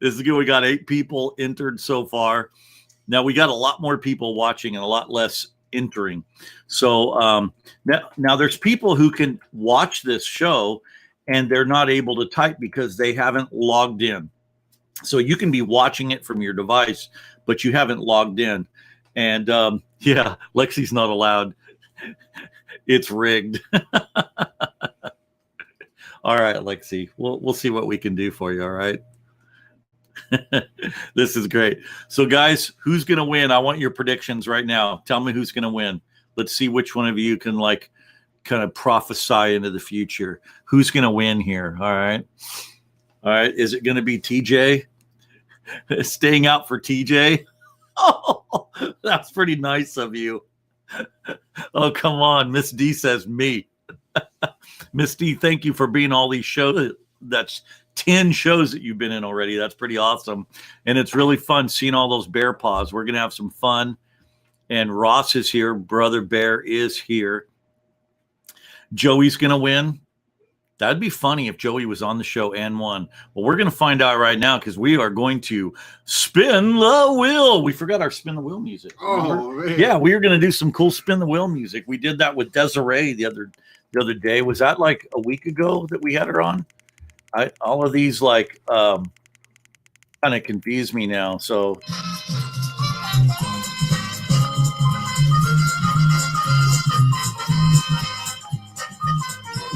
This is good. We got 8 people entered so far. Now we got a lot more people watching and a lot less entering. So now there's people who can watch this show and they're not able to type because they haven't logged in. So you can be watching it from your device, but you haven't logged in. And yeah, Lexi's not allowed. It's rigged. All right, Lexi, we'll see what we can do for you. All right. This is great. So guys, who's going to win? I want your predictions right now. Tell me who's going to win. Let's see which one of you can kind of prophesy into the future. Who's going to win here? All right. All right. Is it going to be TJ? Staying out for TJ? Oh, that's pretty nice of you. Oh, come on. Miss D says me. Miss D, thank you for being all these shows. That's 10 shows that you've been in already. That's pretty awesome. And it's really fun seeing all those bear paws. We're going to have some fun. And Ross is here. Brother Bear is here. Joey's going to win. That'd be funny if Joey was on the show and won. Well, we're going to find out right now because we are going to spin the wheel. We forgot our spin the wheel music. Oh, man. Yeah, we were going to do some cool spin the wheel music. We did that with Desiree the other day. Was that like a week ago that we had her on? All of these kind of confuse me now. So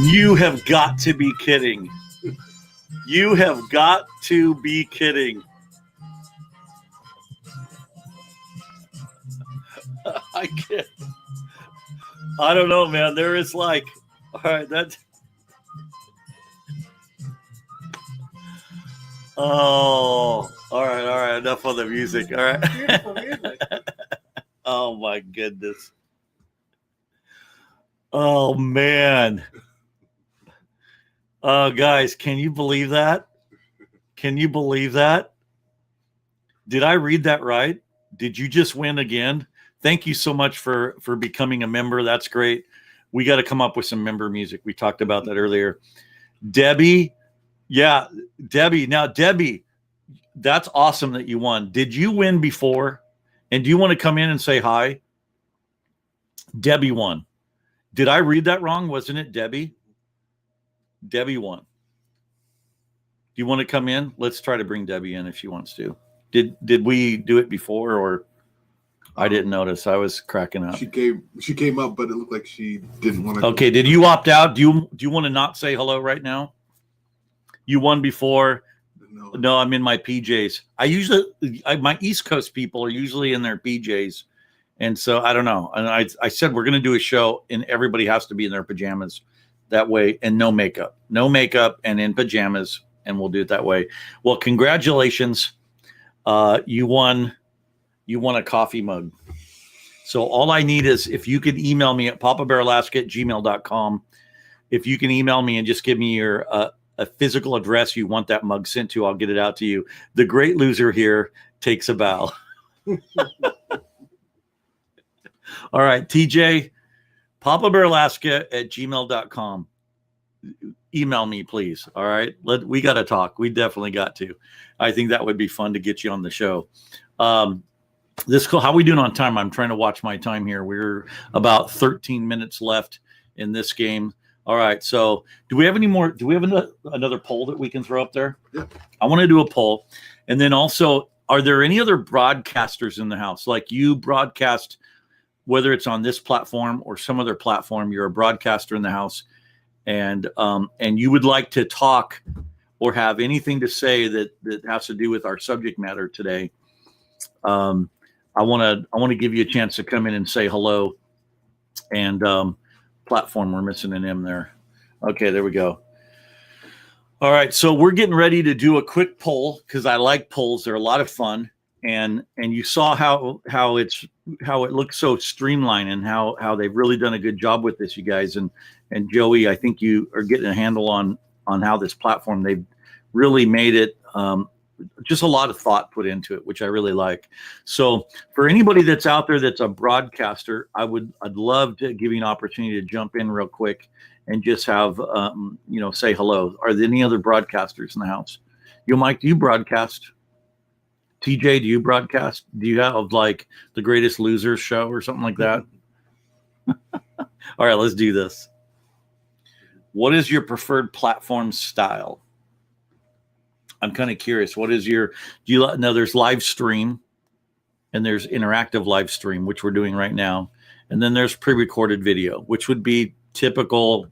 you have got to be kidding. You have got to be kidding. I can't. I don't know, man. There is all right, that's. Oh, all right. Enough of the music. All right. Beautiful music. Oh my goodness. Oh man. Guys, can you believe that? Can you believe that? Did I read that right? Did you just win again? Thank you so much for becoming a member. That's great. We got to come up with some member music. We talked about that earlier. Debbie. Yeah, Debbie. Now, Debbie, that's awesome that you won. Did you win before? And do you want to come in and say hi? Debbie won. Did I read that wrong? Wasn't it Debbie? Debbie won. Do you want to come in? Let's try to bring Debbie in if she wants to. Did we do it before, or I didn't notice? I was cracking up. She came up, but it looked like she didn't want to. Okay, did you opt out? Do you want to not say hello right now? You won before. No, I'm in my PJs. My East Coast people are usually in their PJs. And so I don't know. And I said, we're going to do a show and everybody has to be in their pajamas that way, and no makeup and in pajamas. And we'll do it that way. Well, congratulations. You won you won a coffee mug. So all I need is if you could email me at PapaBearAlaska@gmail.com. If you can email me and just give me your a physical address you want that mug sent to, I'll get it out to you. The great loser here takes a bow. All right, TJ, PapaBearAlaska@gmail.com. Email me, please. All right. We got to talk. We definitely got to. I think that would be fun to get you on the show. This cool. How we doing on time? I'm trying to watch my time here. We're about 13 minutes left in this game. All right. So do we have any more? Do we have another poll that we can throw up there? Yeah. I want to do a poll. And then also, are there any other broadcasters in the house? Like you broadcast, whether it's on this platform or some other platform, you're a broadcaster in the house. And you would like to talk or have anything to say that has to do with our subject matter today, I want to give you a chance to come in and say hello. And platform, we're missing an M there. Okay, there we go. All right, so we're getting ready to do a quick poll because I like polls; they're a lot of fun. And you saw how it looks so streamlined and how they've really done a good job with this, you guys. And Joey, I think you are getting a handle on how this platform, they've really made it just a lot of thought put into it, which I really like. So for anybody that's out there that's a broadcaster, I'd love to give you an opportunity to jump in real quick and just have say hello. Are there any other broadcasters in the house? Mike, do you broadcast? TJ, do you broadcast? Do you have like the Greatest Losers show or something like that? All right, let's do this. What is your preferred platform style? I'm kind of curious. What is there's live stream and there's interactive live stream, which we're doing right now. And then there's pre-recorded video, which would be typical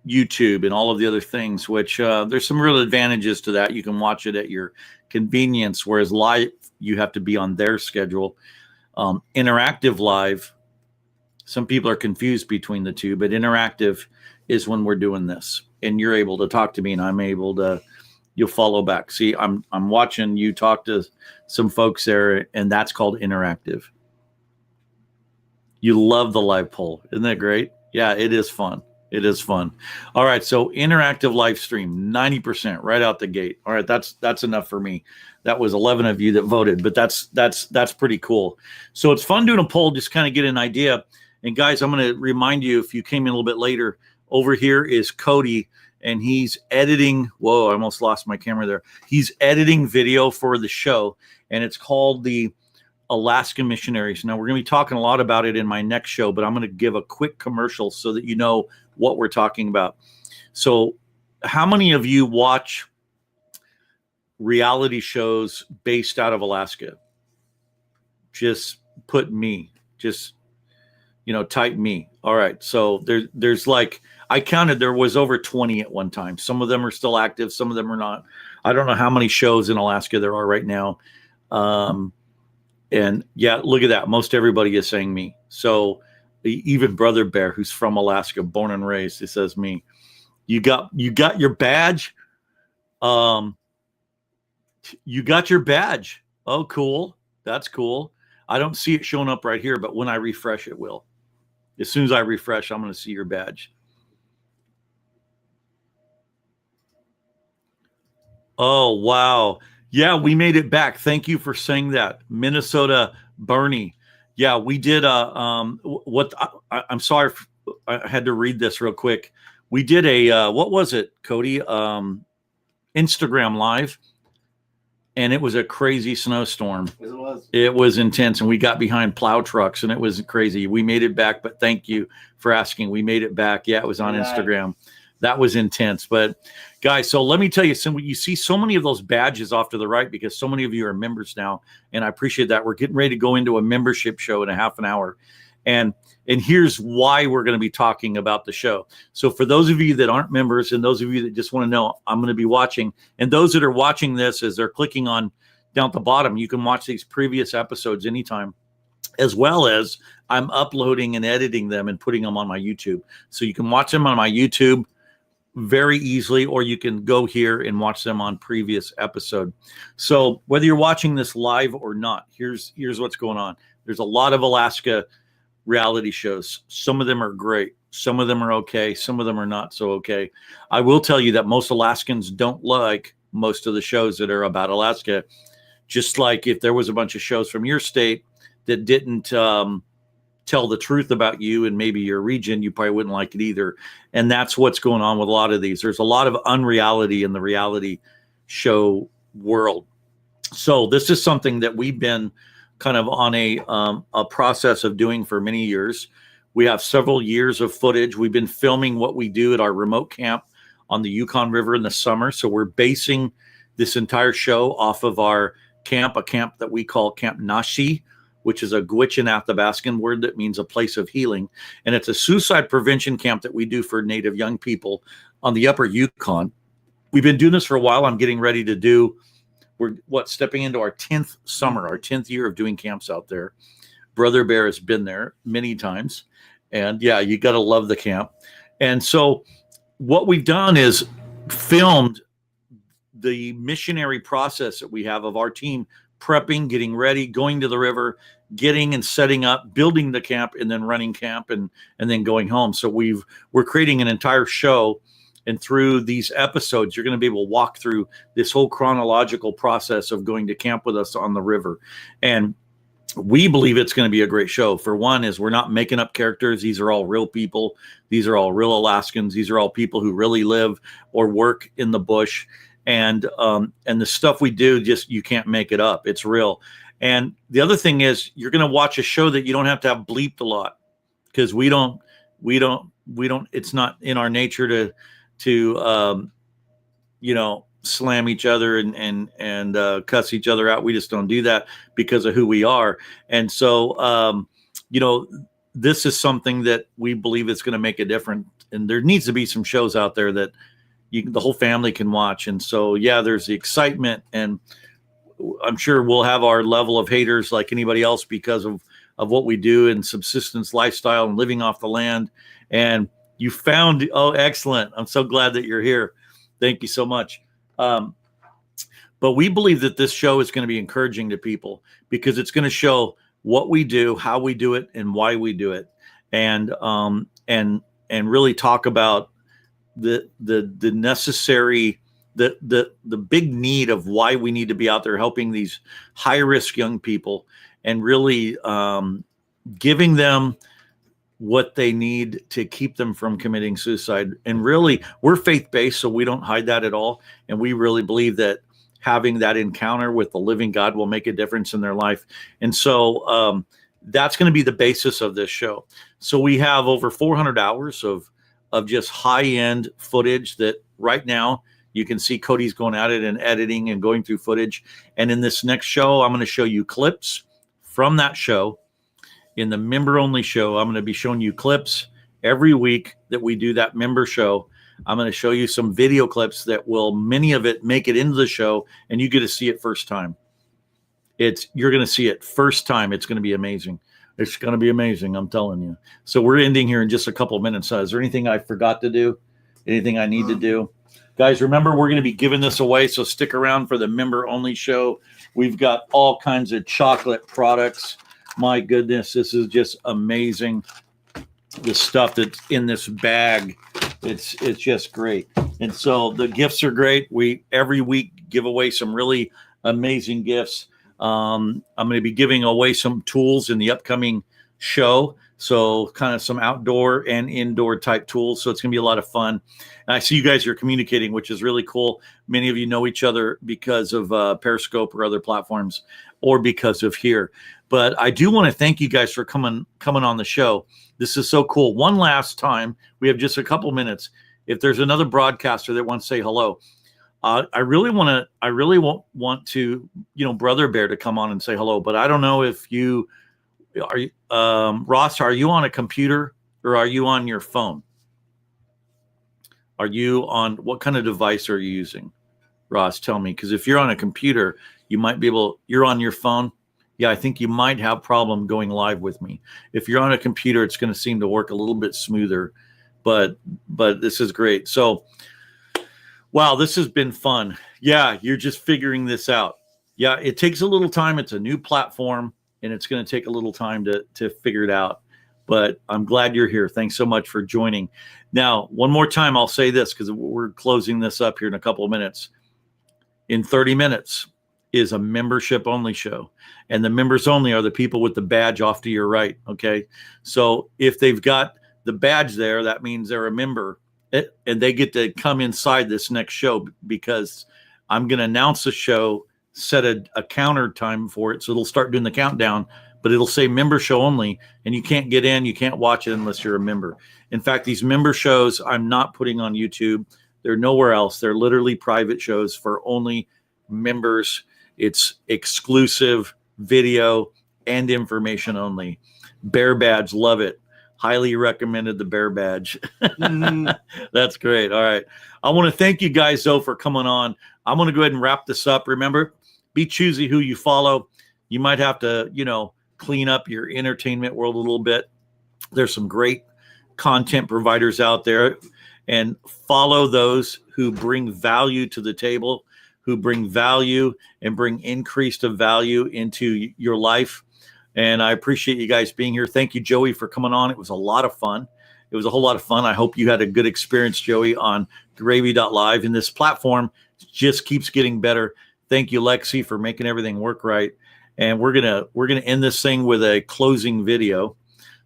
YouTube and all of the other things, which there's some real advantages to that. You can watch it at your convenience, whereas live, you have to be on their schedule. Interactive live, some people are confused between the two, but interactive is when we're doing this and you're able to talk to me and I'm able to, you'll follow back. See, I'm watching you talk to some folks there, and that's called interactive. You love the live poll. Isn't that great? Yeah, it is fun. It is fun. All right, so interactive live stream, 90% right out the gate. All right, that's enough for me. That was 11 of you that voted, but that's pretty cool. So it's fun doing a poll, just kind of get an idea. And guys, I'm going to remind you, if you came in a little bit later, over here is Cody, and he's editing. Whoa, I almost lost my camera there. He's editing video for the show, and it's called the Alaskan Missionaries. Now, we're going to be talking a lot about it in my next show, but I'm going to give a quick commercial so that you know what we're talking about. So how many of you watch reality shows based out of Alaska? Just put me. Just, type me. All right. So there's like, I counted, there was over 20 at one time. Some of them are still active. Some of them are not. I don't know how many shows in Alaska there are right now. And yeah, look at that. Most everybody is saying me. So even Brother Bear, who's from Alaska, born and raised, it says me. You got your badge. You got your badge. Oh, cool. That's cool. I don't see it showing up right here, but when I refresh, it will. As soon as I refresh, I'm going to see your badge. Oh, wow. Yeah, we made it back. Thank you for saying that. Minnesota Bernie. Yeah, we did I'm sorry, I had to read this real quick. We did a what was it, Cody? Instagram Live, and it was a crazy snowstorm. Yes, it was. It was intense, and we got behind plow trucks, and it was crazy. We made it back, but thank you for asking. We made it back. Yeah, it was on Instagram. That was intense. But guys, so let me tell you, you see so many of those badges off to the right because so many of you are members now, and I appreciate that. We're getting ready to go into a membership show in a half an hour. And here's why we're going to be talking about the show. So for those of you that aren't members and those of you that just want to know, I'm going to be watching. And those that are watching this, as they're clicking on down at the bottom, you can watch these previous episodes anytime, as well as I'm uploading and editing them and putting them on my YouTube. So you can watch them on my YouTube very easily, or you can go here and watch them on previous episode. So whether you're watching this live or not, here's what's going on. There's a lot of Alaska reality shows. Some of them are great. Some of them are okay. Some of them are not so okay. I will tell you that most Alaskans don't like most of the shows that are about Alaska. Just like if there was a bunch of shows from your state that didn't tell the truth about you and maybe your region, you probably wouldn't like it either. And that's what's going on with a lot of these. There's a lot of unreality in the reality show world. So this is something that we've been kind of on a process of doing for many years. We have several years of footage. We've been filming what we do at our remote camp on the Yukon River in the summer. So we're basing this entire show off of our camp, a camp that we call Camp Nashi, which is a Gwich'in Athabascan word that means a place of healing. And it's a suicide prevention camp that we do for Native young people on the upper Yukon. We've been doing this for a while. I'm getting ready to do, we're stepping into our 10th summer, our 10th year of doing camps out there. Brother Bear has been there many times. And yeah, you got to love the camp. And so what we've done is filmed the missionary process that we have of our team prepping, getting ready, going to the river, getting and setting up, building the camp, and then running camp and then going home. So we're creating an entire show. And through these episodes, you're going to be able to walk through this whole chronological process of going to camp with us on the river. And we believe it's going to be a great show. For one is we're not making up characters. These are all real people. These are all real Alaskans. These are all people who really live or work in the bush. And the stuff we do, just you can't make it up. It's real. And the other thing is you're going to watch a show that you don't have to have bleeped a lot, because we don't, it's not in our nature to slam each other and cuss each other out. We just don't do that because of who we are. And so, this is something that we believe is going to make a difference. And there needs to be some shows out there that the whole family can watch. And so, yeah, there's the excitement, and I'm sure we'll have our level of haters like anybody else because of what we do in subsistence lifestyle and living off the land. And you found, oh, excellent. I'm so glad that you're here. Thank you so much. But we believe that this show is going to be encouraging to people because it's going to show what we do, how we do it, and why we do it. And really talk about the necessary, the big need of why we need to be out there helping these high risk young people, and really giving them what they need to keep them from committing suicide. And really, we're faith-based, so we don't hide that at all. And we really believe that having that encounter with the living God will make a difference in their life. And so that's going to be the basis of this show. So we have over 400 hours of just high-end footage that right now you can see Cody's going at it and editing and going through footage. And in this next show, I'm going to show you clips from that show. In the member-only show, I'm going to be showing you clips every week that we do that member show. I'm going to show you some video clips that will, many of it, make it into the show, and you get to see it first time. You're going to see it first time. It's going to be amazing. It's going to be amazing, I'm telling you. So we're ending here in just a couple of minutes. Is there anything I forgot to do? Anything I need to do? Guys, remember, we're going to be giving this away, so stick around for the member-only show. We've got all kinds of chocolate products. My goodness, this is just amazing. The stuff that's in this bag, it's just great. And so the gifts are great. We every week give away some really amazing gifts. I'm going to be giving away some tools in the upcoming show. So kind of some outdoor and indoor type tools. So it's going to be a lot of fun. And I see you guys are communicating, which is really cool. Many of you know each other because of Periscope or other platforms, or because of here. But I do want to thank you guys for coming on the show. This is so cool. One last time, we have just a couple minutes. If there's another broadcaster that wants to say hello, I really want to, Brother Bear to come on and say hello. But I don't know if you are, Ross, are you on a computer or are you on your phone? Are you on, what kind of device are you using? Ross, tell me, because if you're on a computer, you might be able, you're on your phone. Yeah, I think you might have problem going live with me. If you're on a computer, it's going to seem to work a little bit smoother. but this is great. So, wow, this has been fun. Yeah, you're just figuring this out. Yeah, it takes a little time. It's a new platform, and it's going to take a little time to figure it out. But I'm glad you're here. Thanks so much for joining. Now, one more time, I'll say this because we're closing this up here in a couple of minutes. In 30 minutes is a membership only show. And the members only are the people with the badge off to your right. Okay. So if they've got the badge there, that means they're a member, and they get to come inside this next show because I'm going to announce the show, set a counter time for it. So it'll start doing the countdown, but it'll say member show only, and you can't get in, you can't watch it unless you're a member. In fact, these member shows I'm not putting on YouTube. They're nowhere else. They're literally private shows for only members. It's exclusive video and information only. Bear badge, love it. Highly recommended the bear badge. That's great. All right. I want to thank you guys, though, for coming on. I'm going to go ahead and wrap this up. Remember, be choosy who you follow. You might have to, clean up your entertainment world a little bit. There's some great content providers out there, and follow those who bring value to the table, who bring value and bring increased of value into your life. And I appreciate you guys being here. Thank you, Joey, for coming on. It was a lot of fun. It was a whole lot of fun. I hope you had a good experience, Joey, on Gravy.Live. And this platform just keeps getting better. Thank you, Lexi, for making everything work right. And we're gonna end this thing with a closing video.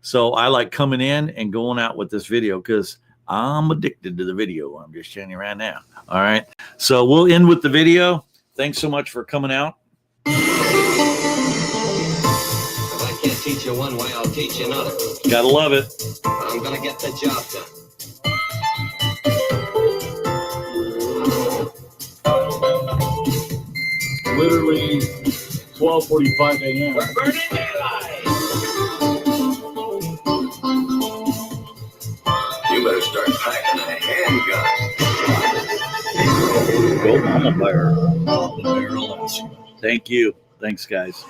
So I like coming in and going out with this video because I'm addicted to the video. I'm just telling you right now. All right. So we'll end with the video. Thanks so much for coming out. If I can't teach you one way, I'll teach you another. Gotta love it. I'm gonna get the job done. Literally 12:45 a.m. We're burning daylight. You better start packing a handgun. Go PapaBearAlaska. Thank you. Thanks, guys.